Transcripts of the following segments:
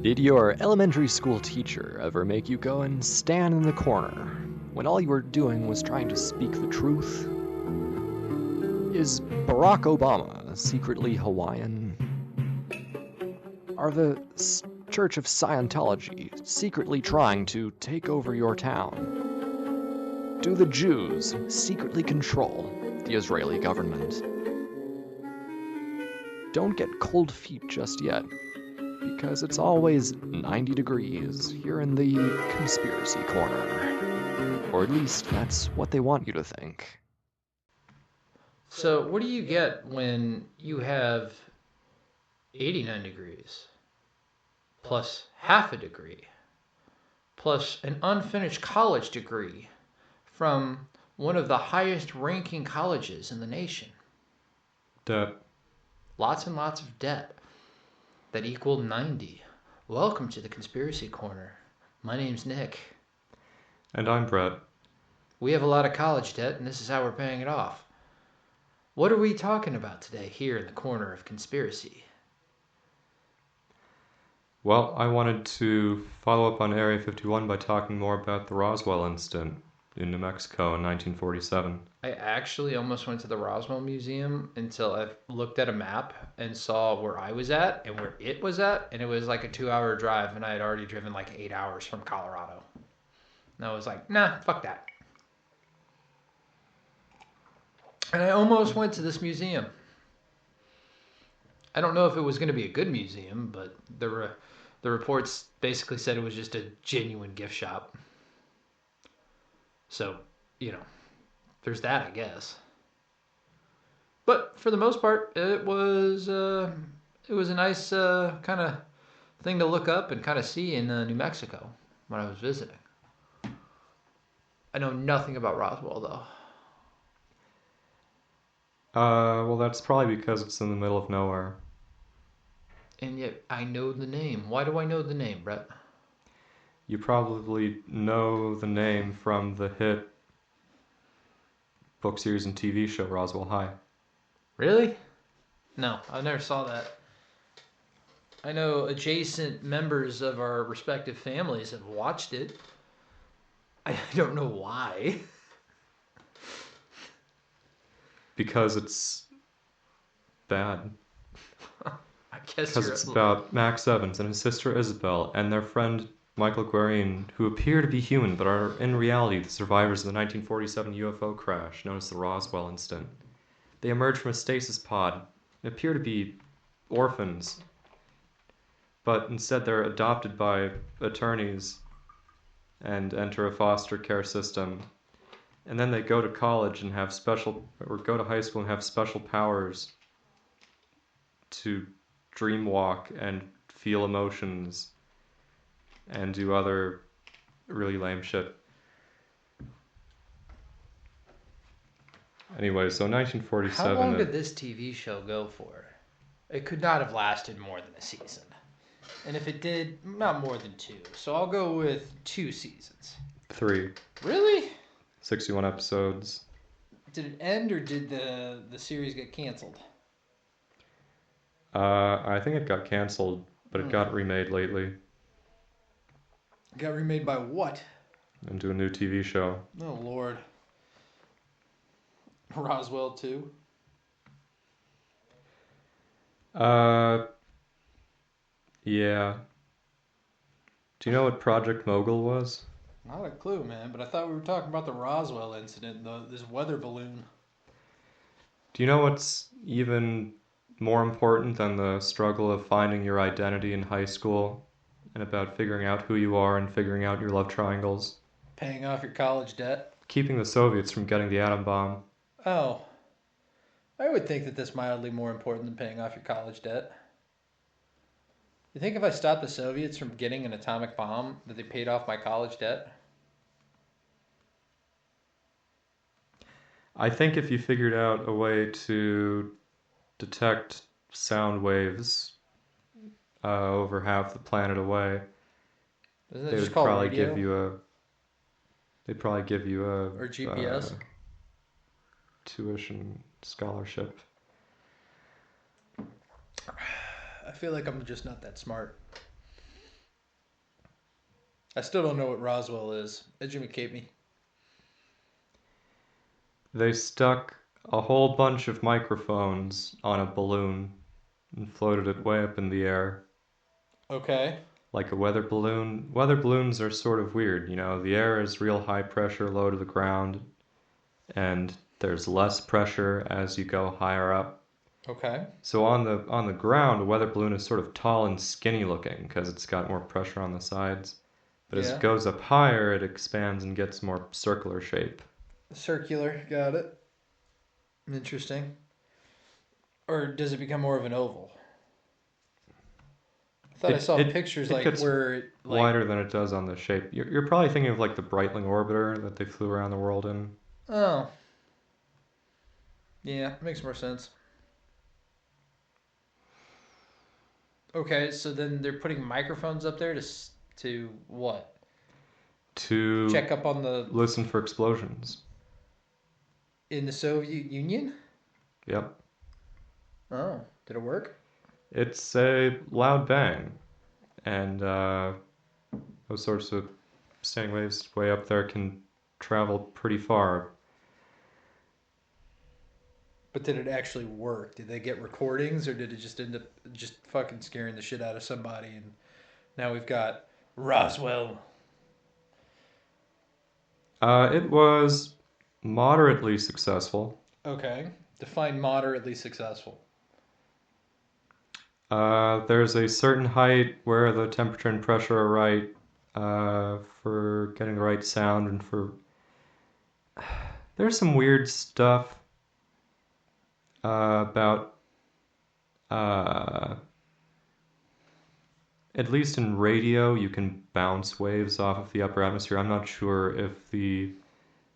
Did your elementary school teacher ever make you go and stand in the corner when all you were doing was trying to speak the truth? Is Barack Obama secretly Hawaiian? Are the Church of Scientology secretly trying to take over your town? Do the Jews secretly control the Israeli government? Don't get cold feet just yet, because it's always 90 degrees here in the conspiracy corner. Or at least that's what they want you to think. So what do you get when you have 89 degrees plus half a degree plus an unfinished college degree from one of the highest ranking colleges in the nation? Debt. Lots and lots of debt that equal 90. Welcome to the Conspiracy Corner. My name's Nick. And I'm Brett. We have a lot of college debt, and this is how we're paying it off. What are we talking about today here in the corner of conspiracy? Well, I wanted to follow up on Area 51 by talking more about the Roswell Incident in New Mexico in 1947. I actually almost went to the Roswell Museum until I looked at a map and saw where I was at and where it was at, and it was like a 2-hour drive, and I had already driven like 8 hours from Colorado. And I was like, nah, fuck that. And I almost went to this museum. I don't know if it was going to be a good museum, but the reports basically said it was just a genuine gift shop. So, there's that, I guess. But for the most part, it was a nice kind of thing to look up and kind of see in New Mexico when I was visiting. I know nothing about Roswell, though. Well, that's probably because it's in the middle of nowhere. And yet, I know the name. Why do I know the name, Brett? You probably know the name from the hit book series and TV show Roswell High. Really? No, I never saw that. I know adjacent members of our respective families have watched it. I don't know why. Because it's bad. I guess Because it's about Max Evans and his sister Isabel and their friend Michael Guerin, who appear to be human but are in reality the survivors of the 1947 UFO crash known as the Roswell Incident. They emerge from a stasis pod and appear to be orphans, but instead they're adopted by attorneys and enter a foster care system. And then they go to college and go to high school and have special powers to dreamwalk and feel emotions and do other really lame shit. Anyway, so 1947... How long did this TV show go for? It could not have lasted more than a season. And if it did, not more than 2. So I'll go with 2 seasons. 3. Really? 61 episodes. Did it end or did the series get canceled? I think it got canceled, but it got remade lately. Got remade by what? Into a new TV show. Oh, Lord. Roswell 2? Yeah. Do you know what Project Mogul was? Not a clue, man, but I thought we were talking about the Roswell incident, this weather balloon. Do you know what's even more important than the struggle of finding your identity in high school and about figuring out who you are and figuring out your love triangles? Paying off your college debt? Keeping the Soviets from getting the atom bomb. Oh. I would think that that's mildly more important than paying off your college debt. You think if I stopped the Soviets from getting an atomic bomb, that they paid off my college debt? I think if you figured out a way to detect sound waves over half the planet away, Isn't it they just would called probably radio? give you They'd probably give you a Or GPS? Tuition scholarship. I feel like I'm just not that smart. I still don't know what Roswell is. Educate me. They stuck a whole bunch of microphones on a balloon and floated it way up in the air. Okay. Like a weather balloon. Weather balloons are sort of weird, you know. The air is real high pressure, low to the ground, and there's less pressure as you go higher up. Okay. So on the ground, a weather balloon is sort of tall and skinny looking because it's got more pressure on the sides. But as it goes up higher, it expands and gets more circular shape. Circular, got it. Interesting. Or does it become more of an oval? I thought I saw pictures like where it, like, wider than it does on the shape. You're probably thinking of like the Breitling orbiter that they flew around the world in. Oh. Yeah, makes more sense. Okay, so then they're putting microphones up there to what? To check up on the listen for explosions. In the Soviet Union? Yep. Oh, did it work? It's a loud bang, and those sorts of standing waves way up there can travel pretty far. But did it actually work? Did they get recordings, or did it just end up just fucking scaring the shit out of somebody? And now we've got Roswell. It was moderately successful. Okay, define moderately successful. There's a certain height where the temperature and pressure are right for getting the right sound and for... There's some weird stuff about... at least in radio, you can bounce waves off of the upper atmosphere. I'm not sure if the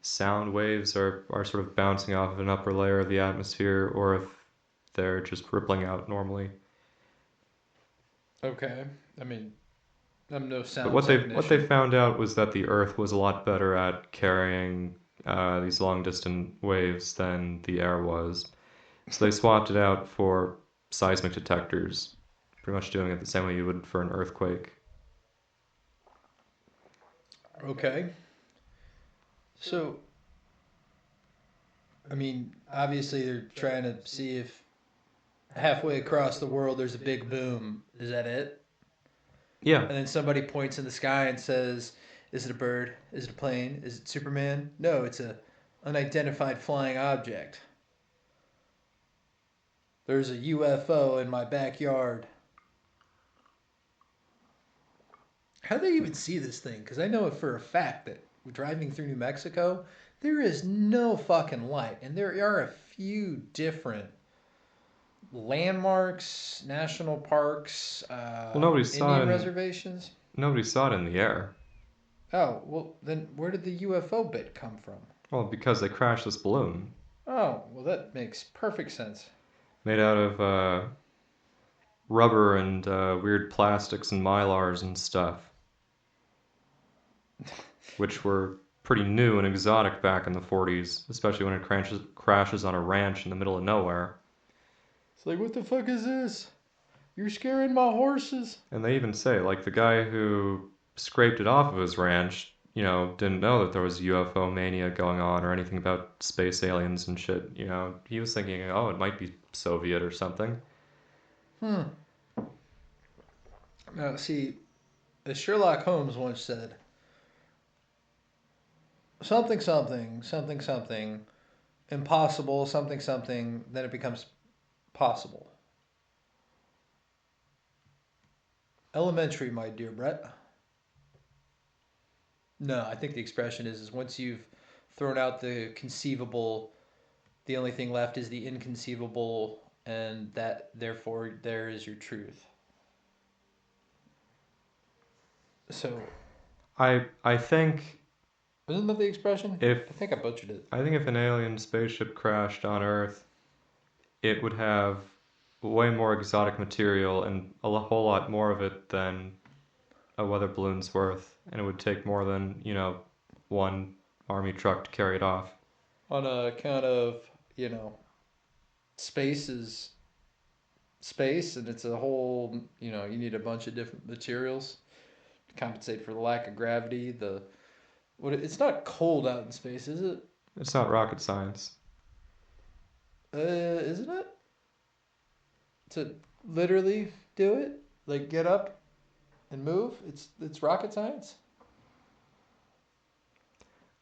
sound waves are sort of bouncing off of an upper layer of the atmosphere or if they're just rippling out normally. Okay, I mean, I'm no sound But technician. what they found out was that the Earth was a lot better at carrying these long distance waves than the air was. So they swapped it out for seismic detectors, pretty much doing it the same way you would for an earthquake. Okay. So, I mean, obviously they're trying to see if halfway across the world there's a big boom. Is that it? Yeah. And then somebody points in the sky and says, "Is it a bird? Is it a plane? Is it Superman?" No, it's a unidentified flying object. There's a UFO in my backyard. How do they even see this thing? Because I know for a fact that driving through New Mexico, there is no fucking light. And there are a few different landmarks, national parks, Indian reservations. Nobody saw it in the air. Oh, well, then where did the UFO bit come from? Well, because they crashed this balloon. Oh, well, that makes perfect sense. Made out of rubber and weird plastics and mylars and stuff. Which were pretty new and exotic back in the 40s, especially when it crashes on a ranch in the middle of nowhere. It's like, what the fuck is this? You're scaring my horses. And they even say, like, the guy who scraped it off of his ranch, you know, didn't know that there was UFO mania going on or anything about space aliens and shit. You know, he was thinking, oh, it might be Soviet or something. Now, see, as Sherlock Holmes once said, something, something, something, something, impossible, something, something, then it becomes possible. Elementary, my dear Brett. No, I think the expression is once you've thrown out the conceivable, the only thing left is the inconceivable, and that, therefore, there is your truth. So, I think... Isn't that the expression? I think I butchered it. I think if an alien spaceship crashed on Earth, it would have way more exotic material and a whole lot more of it than a weather balloon's worth. And it would take more than, you know, one army truck to carry it off. On account of, space is space, and it's a whole, you need a bunch of different materials to compensate for the lack of gravity. It's not cold out in space, is it? It's not rocket science. Isn't it? To literally do it, like get up and move. It's rocket science.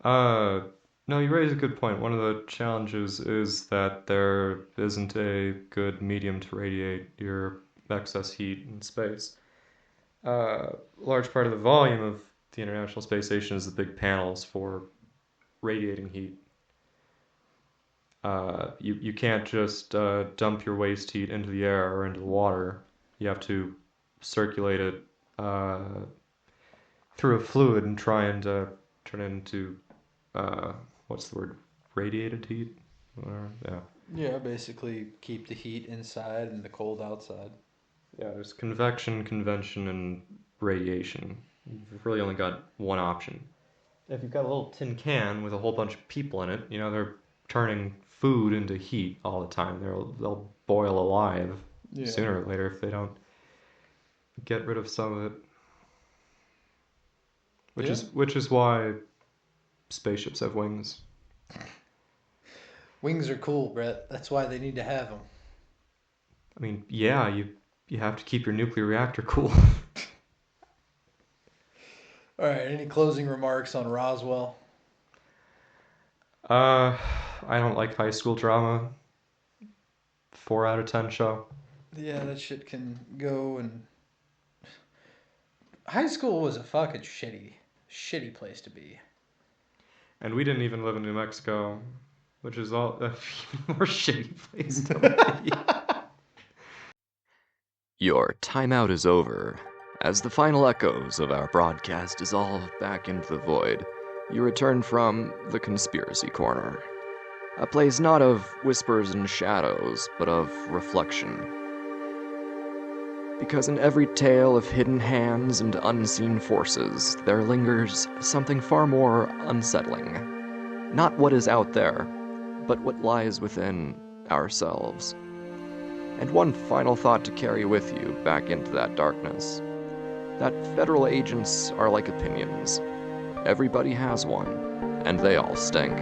No, you raise a good point. One of the challenges is that there isn't a good medium to radiate your excess heat in space. Large part of the volume of the International Space Station is the big panels for radiating heat. You can't just dump your waste heat into the air or into the water. You have to circulate it through a fluid and try and turn it into what's the word? Radiated heat? Yeah. Yeah, basically keep the heat inside and the cold outside. Yeah, there's convection, convention, and radiation. You've really only got one option. If you've got a little tin can with a whole bunch of people in it, they're turning food into heat all the time. They'll boil alive sooner or later if they don't get rid of some of it. Which is why spaceships have wings. Wings are cool, Brett. That's why they need to have them. I mean, yeah, you have to keep your nuclear reactor cool. All right, any closing remarks on Roswell? I don't like high school drama. 4 out of 10 show. Yeah, that shit can go and... High school was a fucking shitty place to be. And we didn't even live in New Mexico, which is all a more shitty place to be. Your timeout is over. As the final echoes of our broadcast dissolve back into the void, you return from the Conspiracy Corner. A place not of whispers and shadows, but of reflection. Because in every tale of hidden hands and unseen forces, there lingers something far more unsettling. Not what is out there, but what lies within ourselves. And one final thought to carry with you back into that darkness. That federal agents are like opinions. Everybody has one, and they all stink.